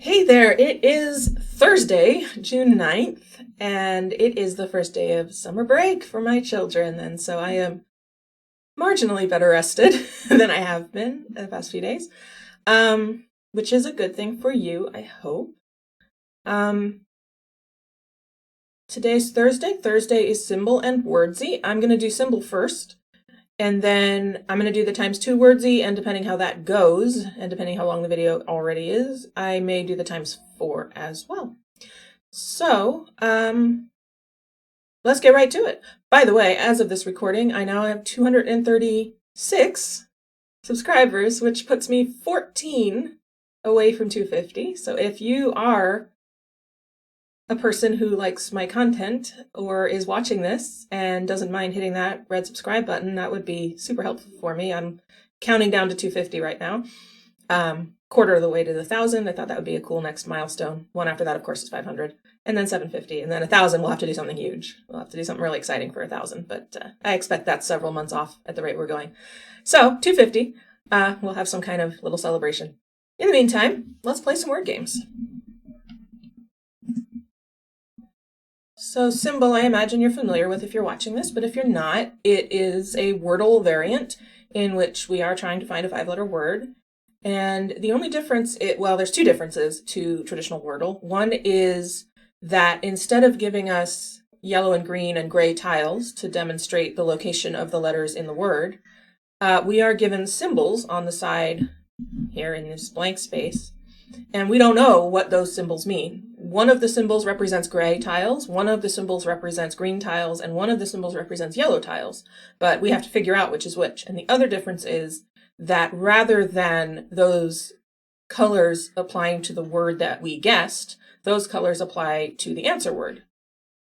Hey there, it is Thursday, June 9th, and it is the first day of summer break for my children, and so I am marginally better rested than I have been in the past few days, which is a good thing for you, I hope. Today's Thursday. Thursday is Symble and wordzy. I'm going to do Symble first, and then I'm going to do the ×2 wordzy, and depending how that goes, and depending how long the video already is, I may do the ×4 as well. So, let's get right to it. By the way, as of this recording, I now have 236 subscribers, which puts me 14 away from 250. So if you are a person who likes my content or is watching this and doesn't mind hitting that red subscribe button, that would be super helpful for me. I'm counting down to 250 right now. Quarter of the way to the 1,000. I thought that would be a cool next milestone. One after that, of course, is 500, and then 750, and then 1,000. We'll have to do something huge. We'll have to do something really exciting for 1,000, but I expect that's several months off at the rate we're going. So 250. We'll have some kind of little celebration. In the meantime, let's play some word games. So Symble, I imagine you're familiar with if you're watching this, but if you're not, it is a Wordle variant in which we are trying to find a 5-letter word. And the only difference, well, there's two differences to traditional Wordle. One is that instead of giving us yellow and green and gray tiles to demonstrate the location of the letters in the word, we are given symbols on the side here in this blank space, and we don't know what those symbols mean. One of the symbols represents gray tiles, one of the symbols represents green tiles, and one of the symbols represents yellow tiles, but we have to figure out which is which. And the other difference is that rather than those colors applying to the word that we guessed, those colors apply to the answer word.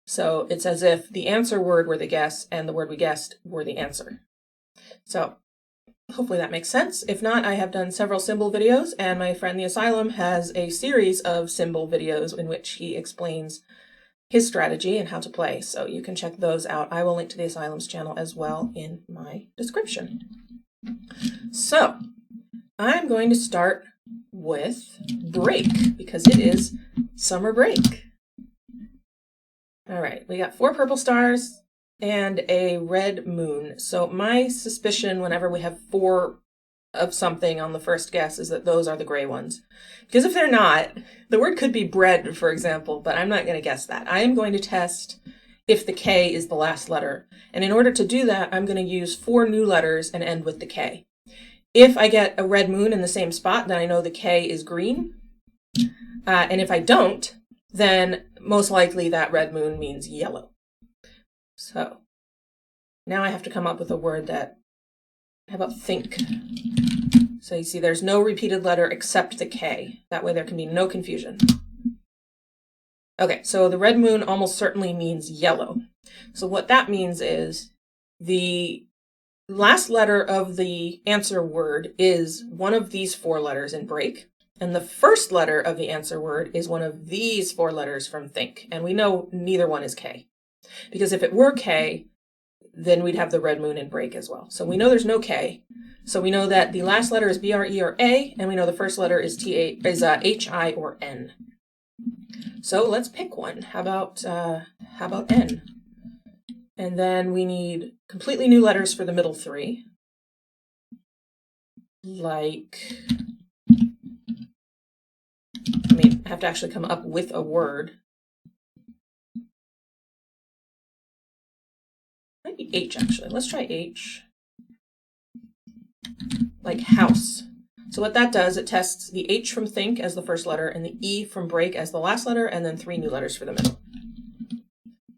So it's as if the answer word were the guess and the word we guessed were the answer. So hopefully that makes sense. If not, I have done several Symble videos, and my friend the Asylum has a series of Symble videos in which he explains his strategy and how to play. So you can check those out. I will link to the Asylum's channel as well in my description. So I'm going to start with break because it is summer break. All right, we got 4 purple stars and a red moon. So my suspicion whenever we have 4 of something on the first guess is that those are the gray ones. Because if they're not, the word could be bread, for example, but I'm not going to guess that. I am going to test if the K is the last letter. And in order to do that, I'm going to use 4 new letters and end with the K. If I get a red moon in the same spot, then I know the K is green. And if I don't, then most likely that red moon means yellow. So now I have to come up with a word that, how about think? So you see there's no repeated letter except the K. That way there can be no confusion. Okay, so the red moon almost certainly means yellow. So what that means is the last letter of the answer word is one of these 4 letters in break, and the first letter of the answer word is one of these 4 letters from think, and we know neither one is K. Because if it were K, then we'd have the red moon in break as well. So we know there's no K. So we know that the last letter is B, R, E, or A, and we know the first letter is H, I, or N. So let's pick one. How about N? And then we need completely new letters for the middle 3. Like, I have to actually come up with a word. Might be H, actually. Let's try H. Like house. So what that does, it tests the H from think as the first letter and the E from break as the last letter, and then 3 new letters for the middle.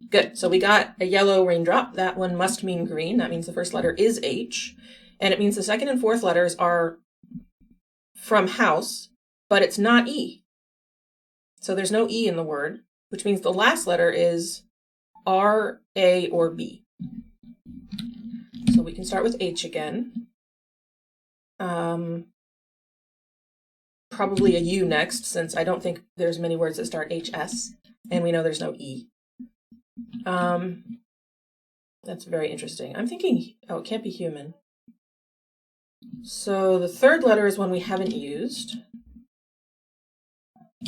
Good. So we got a yellow raindrop. That one must mean green. That means the first letter is H. And it means the second and fourth letters are from house, but it's not E. So there's no E in the word, which means the last letter is R, A, or B. So we can start with H again. Probably a U next, since I don't think there's many words that start HS, and we know there's no E. That's very interesting. I'm thinking, oh, it can't be human. So the third letter is one we haven't used.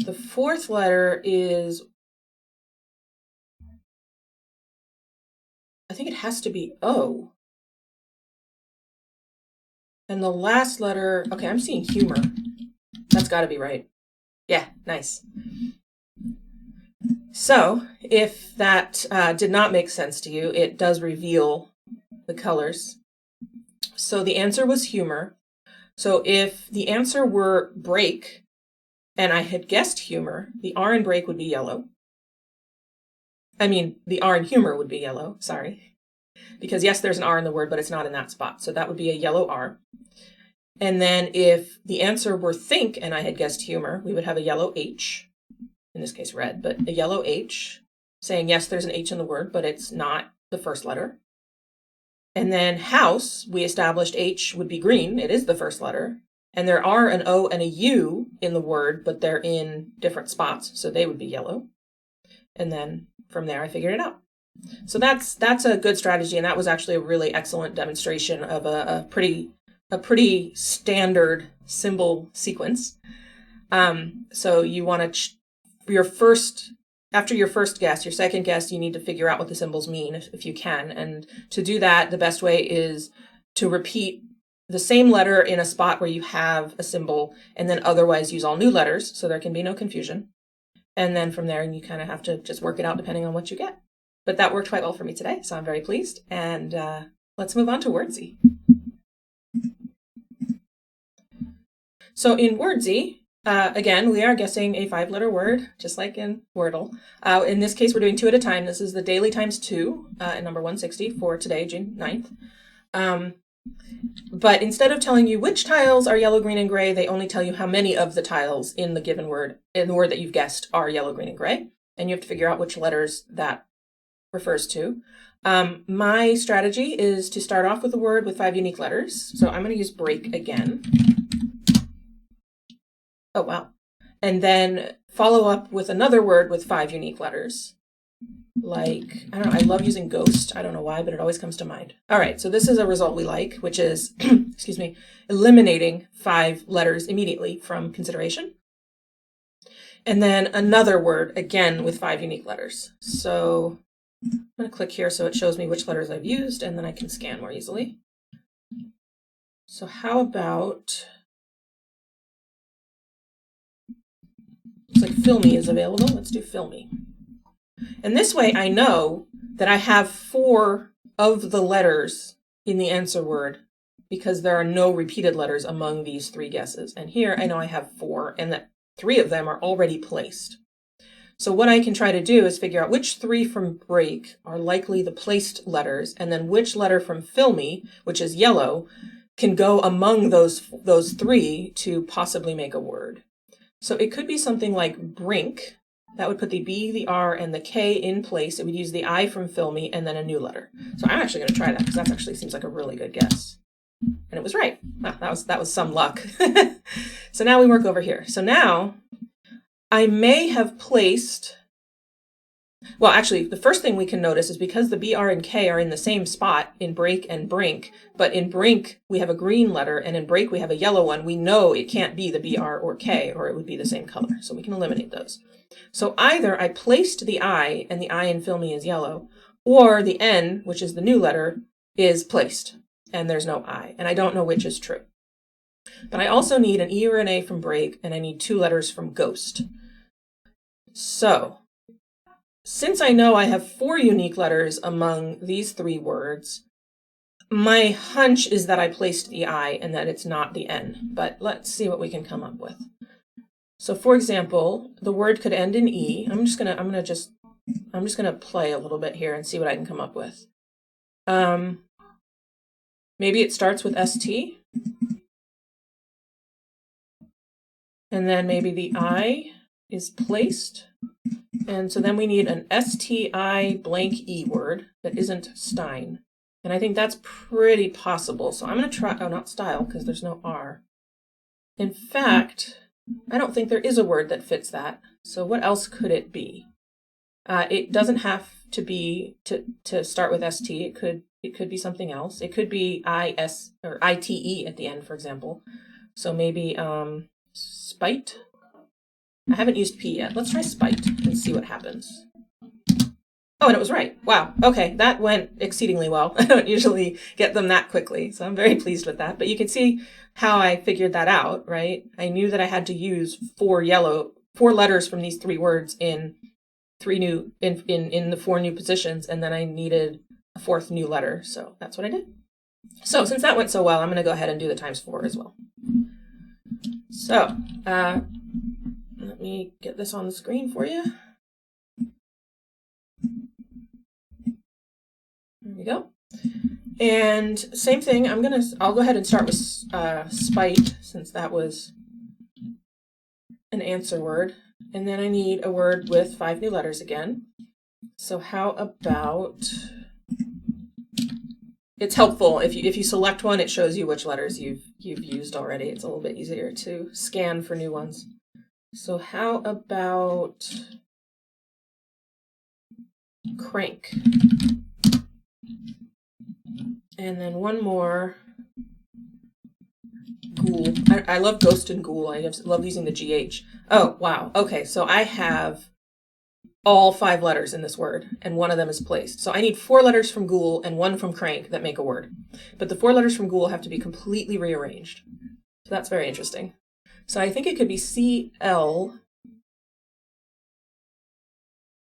The fourth letter is, I think it has to be O. And the last letter, okay, I'm seeing humor. That's got to be right. Yeah, nice. So if that did not make sense to you, it does reveal the colors. So the answer was humor. So if the answer were break and I had guessed humor, the R in break would be yellow. I mean, the R in humor would be yellow, sorry. Because yes, there's an R in the word, but it's not in that spot. So that would be a yellow R. And then if the answer were think and I had guessed humor, we would have a yellow H, in this case red, but a yellow H, saying yes, there's an H in the word, but it's not the first letter. And then house, we established H would be green. It is the first letter. And there are an O and a U in the word, but they're in different spots, so they would be yellow. And then from there, I figured it out. So that's a good strategy, and that was actually a really excellent demonstration of a pretty standard symbol sequence. So you want to after your first guess, your second guess, you need to figure out what the symbols mean if you can. And to do that, the best way is to repeat the same letter in a spot where you have a symbol, and then otherwise use all new letters so there can be no confusion. And then from there, you kind of have to just work it out depending on what you get. But that worked quite well for me today, so I'm very pleased. And let's move on to wordzy. So in wordzy, again, we are guessing a 5-letter word, just like in Wordle. In this case, we're doing 2 at a time. This is the daily times 2, number 160 for today, June 9th. But instead of telling you which tiles are yellow, green, and gray, they only tell you how many of the tiles in the given word, in the word that you've guessed, are yellow, green, and gray. And you have to figure out which letters that refers to. My strategy is to start off with a word with 5 unique letters. So I'm going to use break again. Oh, wow. And then follow up with another word with 5 unique letters. Like, I don't know, I love using ghost. I don't know why, but it always comes to mind. All right, so this is a result we like, which is, excuse me, eliminating 5 letters immediately from consideration. And then another word, again, with 5 unique letters. So I'm going to click here so it shows me which letters I've used, and then I can scan more easily. So how about, looks like filmy is available. Let's do filmy. And this way I know that I have 4 of the letters in the answer word because there are no repeated letters among these 3 guesses. And here I know I have 4 and that 3 of them are already placed. So what I can try to do is figure out which 3 from break are likely the placed letters, and then which letter from filmy, which is yellow, can go among those 3 to possibly make a word. So it could be something like brink. That would put the B, the R, and the K in place. It would use the I from filmy and then a new letter. So I'm actually going to try that because that actually seems like a really good guess. And it was right. Wow, that was some luck. So now we work over here. So now I may have placed, well, actually, the first thing we can notice is because the B, R, and K are in the same spot in break and brink, but in brink we have a green letter and in break we have a yellow one, we know it can't be the B, R, or K, or it would be the same color. So we can eliminate those. So either I placed the I, and the I in filmy is yellow, or the N, which is the new letter, is placed, and there's no I, and I don't know which is true. But I also need an E or an A from break, and I need 2 letters from ghost. So since I know I have 4 unique letters among these 3 words, my hunch is that I placed the I and that it's not the N, but let's see what we can come up with. So for example, the word could end in E. I'm just gonna play a little bit here and see what I can come up with. Maybe it starts with ST. And then maybe the I is placed. And so then we need an STI blank E word that isn't Stein. And I think that's pretty possible. So I'm going to try, oh, not style, because there's no R. In fact, I don't think there is a word that fits that. So what else could it be? It doesn't have to be to start with ST. It could be something else. It could be IS or ITE at the end, for example. So maybe spite. I haven't used P yet. Let's try spite and see what happens. Oh, and it was right. Wow. Okay, that went exceedingly well. I don't usually get them that quickly, so I'm very pleased with that. But you can see how I figured that out, right? I knew that I had to use four letters from these three words in the four new positions, and then I needed a fourth new letter, so that's what I did. So since that went so well, I'm going to go ahead and do the times 4 as well. So let me get this on the screen for you. There we go. And same thing, I'll go ahead and start with spite, since that was an answer word. And then I need a word with 5 new letters again. So how about, it's helpful if you select one, it shows you which letters you've used already. It's a little bit easier to scan for new ones. So how about crank? And then one more, ghoul. I love ghost and ghoul. I love using the GH. Oh, wow. Okay, so I have all 5 letters in this word, and one of them is placed. So I need 4 letters from ghoul and 1 from crank that make a word. But the 4 letters from ghoul have to be completely rearranged. So that's very interesting. So I think it could be CL.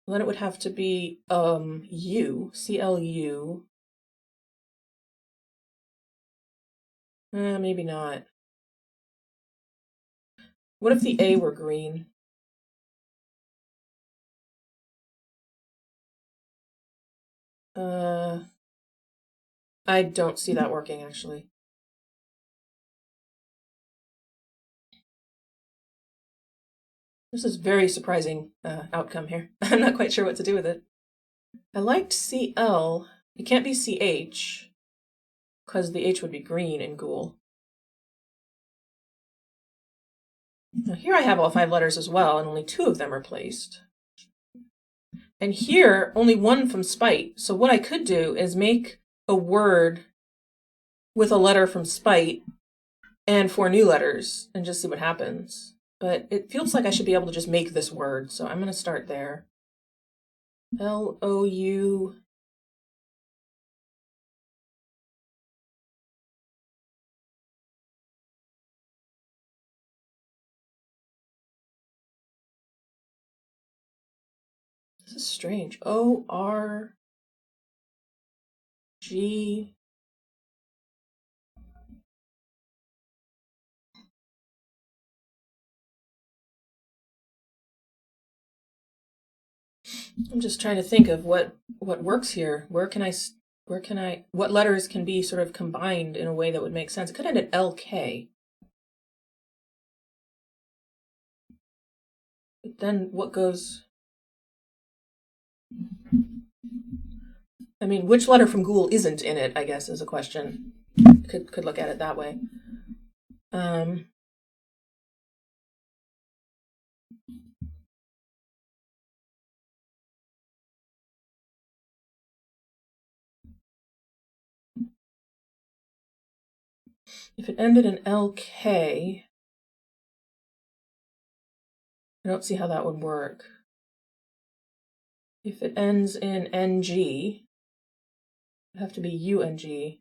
Then it would have to be U, CLU. Maybe not. What if the A were green? I don't see that working, actually. This is very surprising outcome here. I'm not quite sure what to do with it. I liked CL. It can't be CH, because the H would be green in ghoul. Now here I have all 5 letters as well, and only 2 of them are placed. And here, only 1 from spite. So what I could do is make a word with a letter from spite and 4 new letters and just see what happens. But it feels like I should be able to just make this word, so I'm going to start there. L-O-U. This is strange. O-R-G. I'm just trying to think of what works here. What letters can be sort of combined in a way that would make sense? It could end at LK. But then what goes? I mean, which letter from ghoul isn't in it, I guess, is a question. Could look at it that way. If it ended in LK, I don't see how that would work. If it ends in NG, it'd have to be UNG.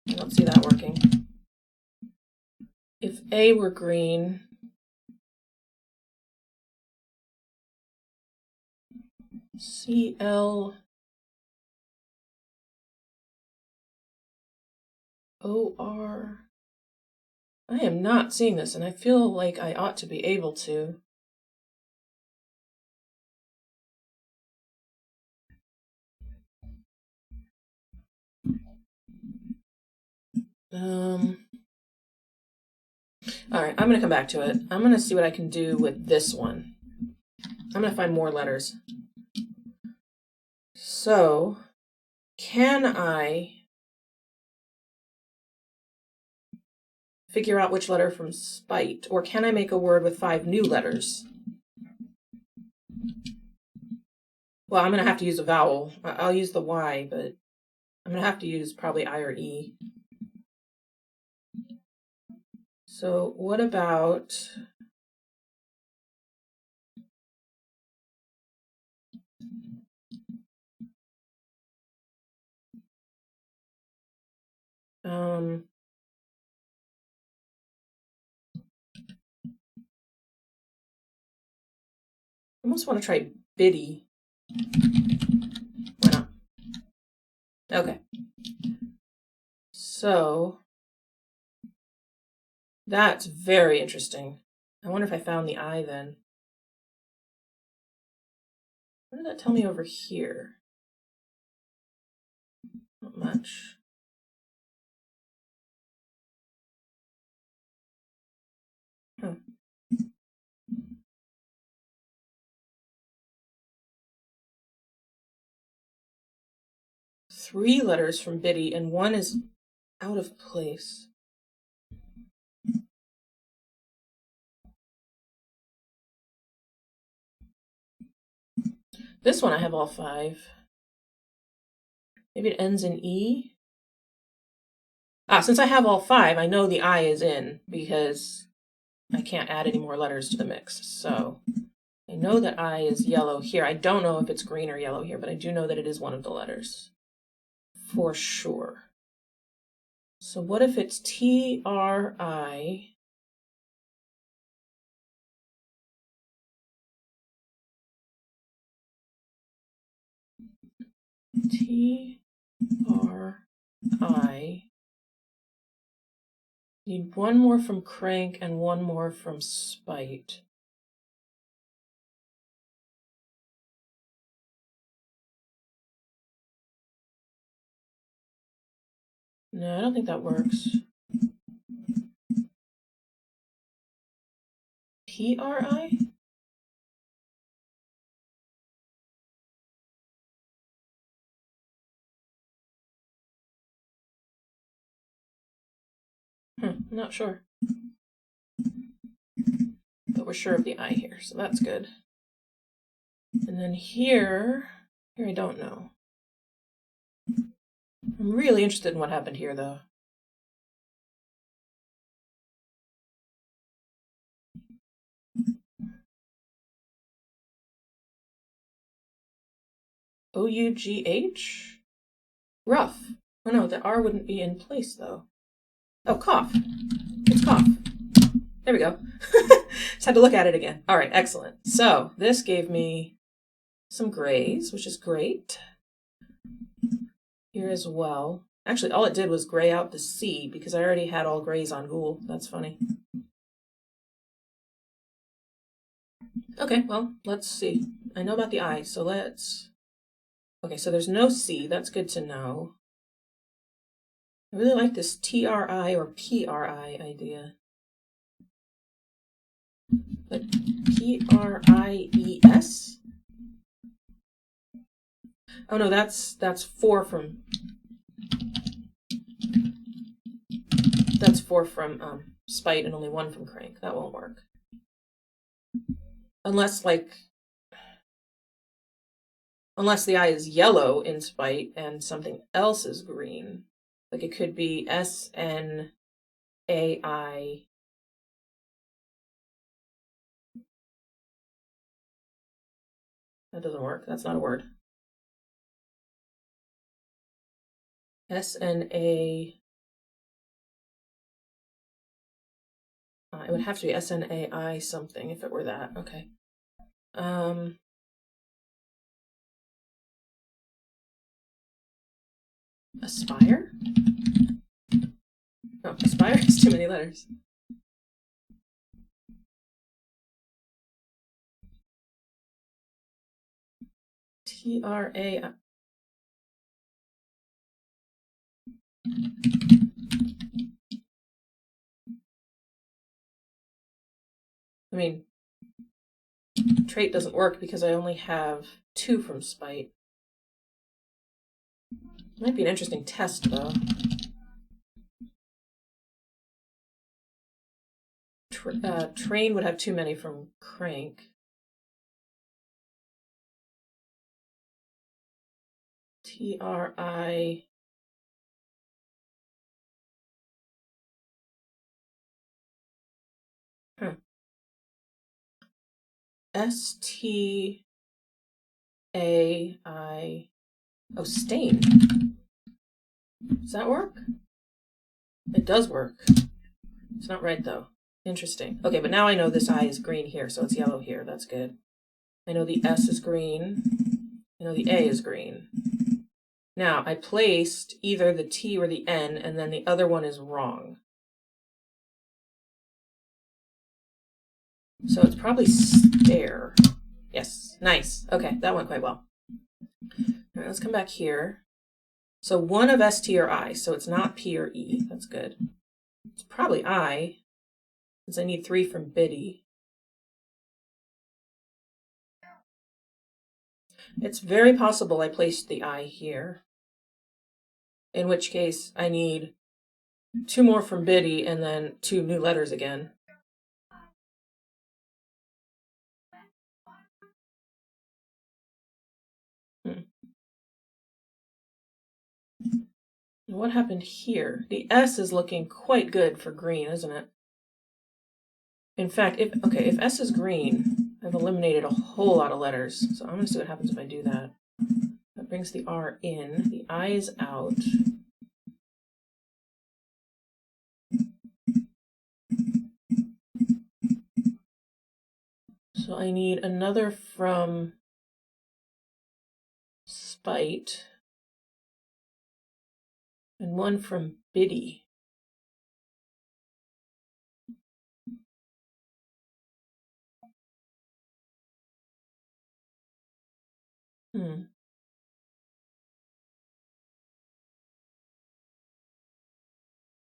I don't see that working. If A were green, CL OR. I am not seeing this, and I feel like I ought to be able to. All right, I'm going to come back to it. I'm going to see what I can do with this one. I'm going to find more letters. So, can I figure out which letter from spite, or can I make a word with 5 new letters? Well, I'm going to have to use a vowel. I'll use the Y, but I'm going to have to use probably I or E. So what about... I almost want to try biddy. Why not? Okay. So that's very interesting. I wonder if I found the I then. What did that tell me over here? Not much. Huh. Three letters from biddy and one is out of place. This one I have all 5. Maybe it ends in E. Since I have all 5, I know the I is in because I can't add any more letters to the mix. So I know that I is yellow here. I don't know if it's green or yellow here, but I do know that it is one of the letters. For sure. So what if it's T-R-I? T-R-I. Need one more from crank and one more from spite. No, I don't think that works. P-R-I? Not sure. But we're sure of the I here, so that's good. And then here I don't know. I'm really interested in what happened here, though. O-U-G-H? Rough. Oh no, the R wouldn't be in place, though. Oh, cough. It's cough. There we go. Just had to look at it again. All right, excellent. So this gave me some grays, which is great. Here as well. Actually, all it did was gray out the C because I already had all grays on Google. That's funny. Okay, well, let's see. I know about the I, so let's... Okay, so there's no C. That's good to know. I really like this T-R-I or P-R-I idea. But P-R-I-E-S? Oh no, that's 4 from... That's 4 from spite and only 1 from crank. That won't work. Unless the I is yellow in spite and something else is green. Like it could be S-N-A-I. That doesn't work. That's not a word. S-N-A... it would have to be S-N-A-I something if it were that. Okay. Aspire? Oh, aspire has too many letters. T-R-A... I mean, trait doesn't work because I only have 2 from spite. Might be an interesting test, though. train would have too many from crank. T-R-I... S-T-A-I... Oh, stain. Does that work? It does work. It's not red, though. Interesting. Okay, but now I know this I is green here, so it's yellow here. That's good. I know the S is green. I know the A is green. Now, I placed either the T or the N, and then the other one is wrong. So it's probably stare. Yes, nice. Okay, that went quite well. All right, let's come back here. So one of S, T, or I, so it's not P or E. That's good. It's probably I, since I need 3 from Biddy. It's very possible I placed the I here, in which case I need 2 more from Biddy and then 2 new letters again. What happened here? The S is looking quite good for green, isn't it? In fact, if S is green, I've eliminated a whole lot of letters. So I'm going to see what happens if I do that. That brings the R in. The I is out. So I need another from Spite and one from Biddy.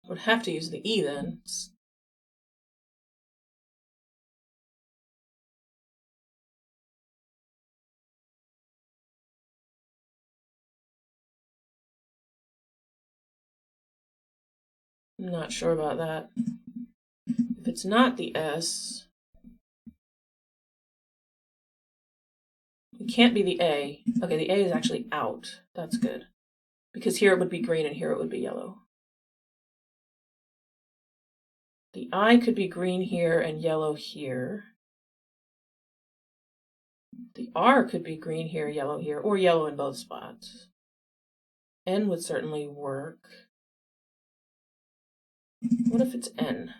Would have to use the E then. I'm not sure about that. If it's not the S, it can't be the A. Okay, the A is actually out. That's good. Because here it would be green and here it would be yellow. The I could be green here and yellow here. The R could be green here, yellow here, or yellow in both spots. N would certainly work. What if it's N?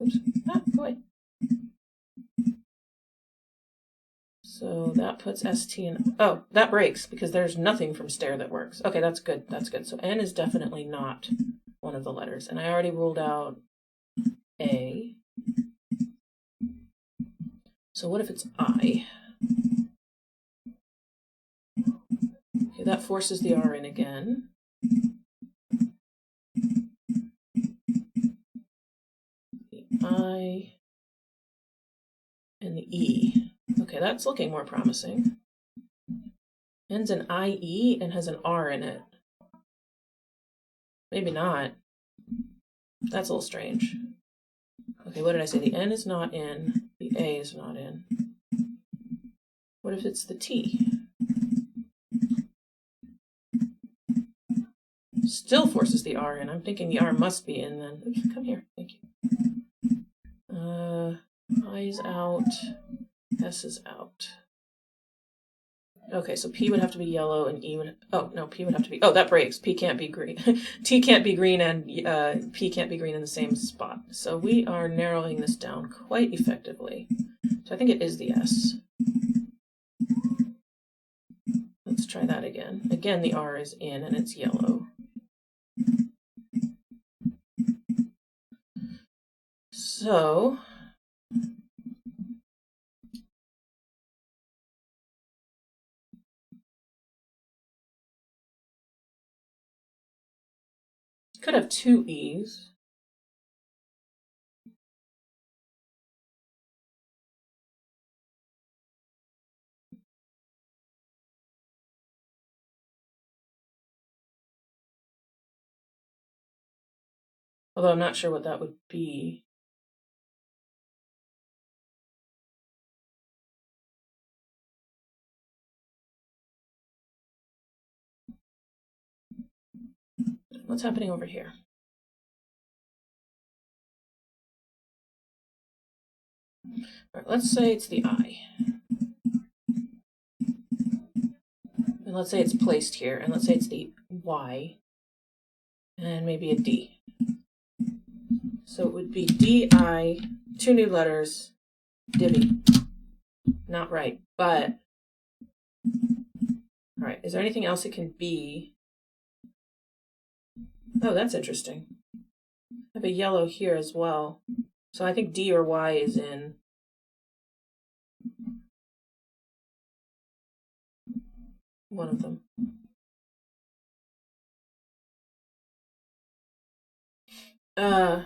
Oops. Ah, go away. So that puts ST in. Oh, that breaks because there's nothing from stare that works. Okay, that's good. That's good. So N is definitely not one of the letters. And I already ruled out A. So what if it's I? Okay, that forces the R in again. The I and the E. Okay, that's looking more promising. Ends in IE and has an R in it. Maybe not. That's a little strange. Okay, what did I say? The N is not in. The A is not in. What if it's the T? Still forces the R in. I'm thinking the R must be in then. Oops, come here. Thank you. I is out. S is out. Okay, so P would have to be yellow and E would... Oh, no, P would have to be... Oh, that breaks. P can't be green. T can't be green and P can't be green in the same spot. So we are narrowing this down quite effectively. So I think it is the S. Let's try that again. Again, the R is in and it's yellow. So... could have 2 E's. Although I'm not sure what that would be. What's happening over here? All right, let's say it's the I. And let's say it's placed here, and let's say it's the Y, and maybe a D. So it would be DI, 2 new letters, divvy. Not right, but all right, is there anything else it can be? Oh, that's interesting. I have a yellow here as well. So I think D or Y is in. One of them. So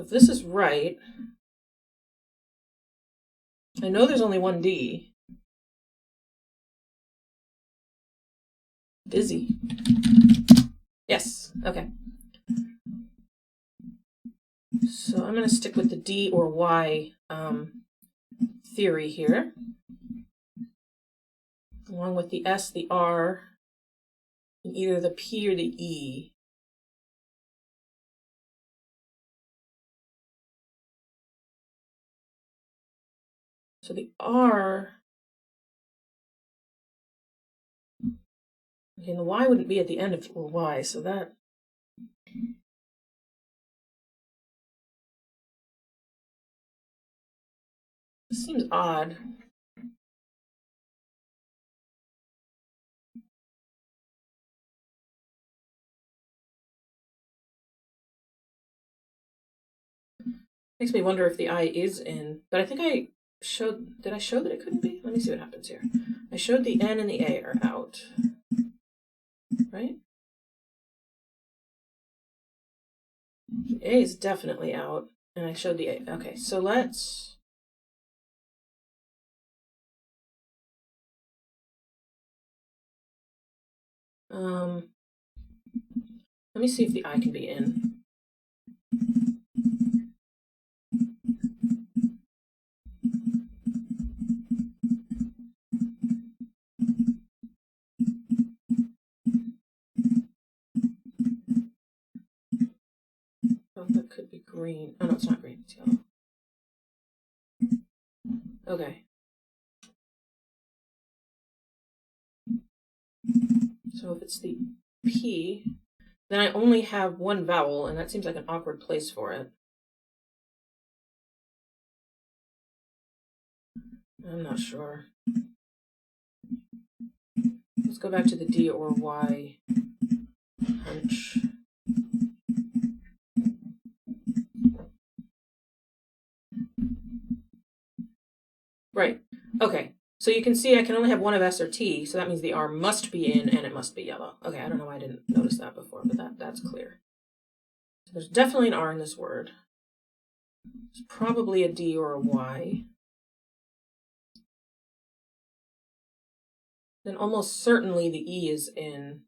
if this is right, I know there's only one D. Dizzy. Yes, okay. So I'm going to stick with the D or Y theory here. Along with the S, the R, and either the P or the E. So the R, okay, and the Y wouldn't be at the end of Y, so that. This seems odd. Makes me wonder if the I is in, but I think I showed, did I show that it couldn't be? Let me see what happens here. I showed the N and the A are out, right? The A is definitely out, and I showed the A. Okay, so let's. Let me see if the I can be in. Oh, that could be green. Oh, no, it's not green. It's yellow. Okay. So if it's the P, then I only have one vowel, and that seems like an awkward place for it. I'm not sure. Let's go back to the D or Y hunch. Right. Okay. So you can see I can only have one of S or T, so that means the R must be in and it must be yellow. Okay, I don't know why I didn't notice that before, but that's clear. So there's definitely an R in this word. It's probably a D or a Y. Then almost certainly the E is in.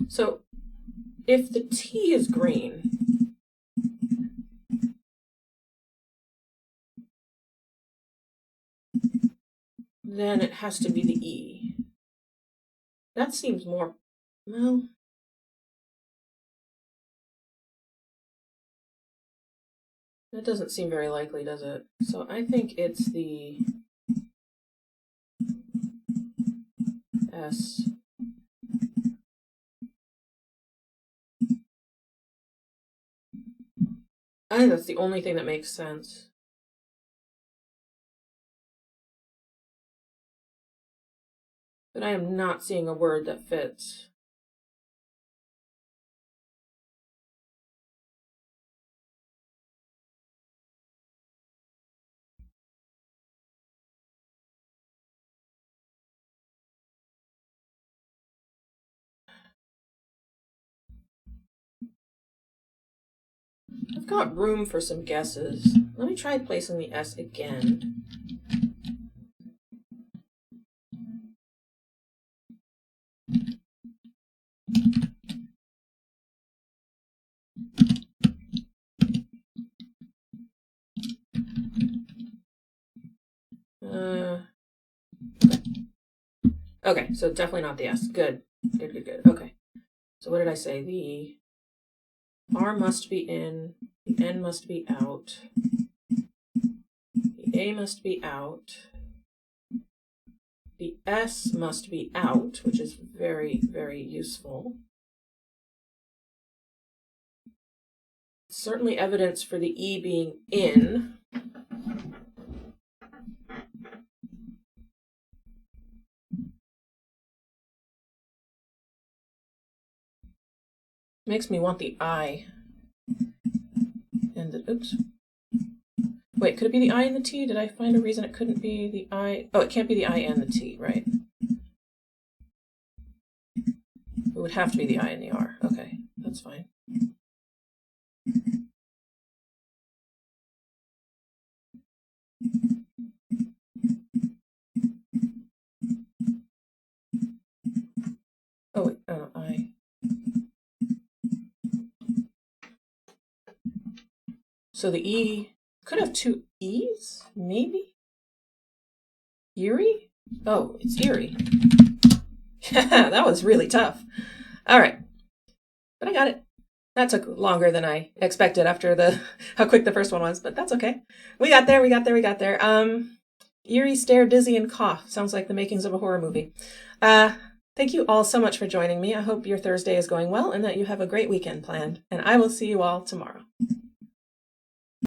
So if the T is green, then it has to be the E. That seems more, well, that doesn't seem very likely, does it? So I think it's the S. I think that's the only thing that makes sense. But I am not seeing a word that fits. got room for some guesses. Let me try placing the S again. Okay, so definitely not the S. Good. Good. Okay. So what did I say? The R must be in, the N must be out, the A must be out, the S must be out, which is very, very useful. Certainly evidence for the E being in. Makes me want the I. And the, oops. Wait, could it be the I and the T? Did I find a reason it couldn't be the I? Oh, it can't be the I and the T, right? It would have to be the I and the R. Okay, that's fine. Oh, wait, I. So the E could have two E's, maybe? Erie? Oh, it's Erie. That was really tough. All right, but I got it. That took longer than I expected after how quick the first one was, but that's okay. We got there. Eerie, stare, dizzy, and cough. Sounds like the makings of a horror movie. Thank you all so much for joining me. I hope your Thursday is going well and that you have a great weekend planned, and I will see you all tomorrow.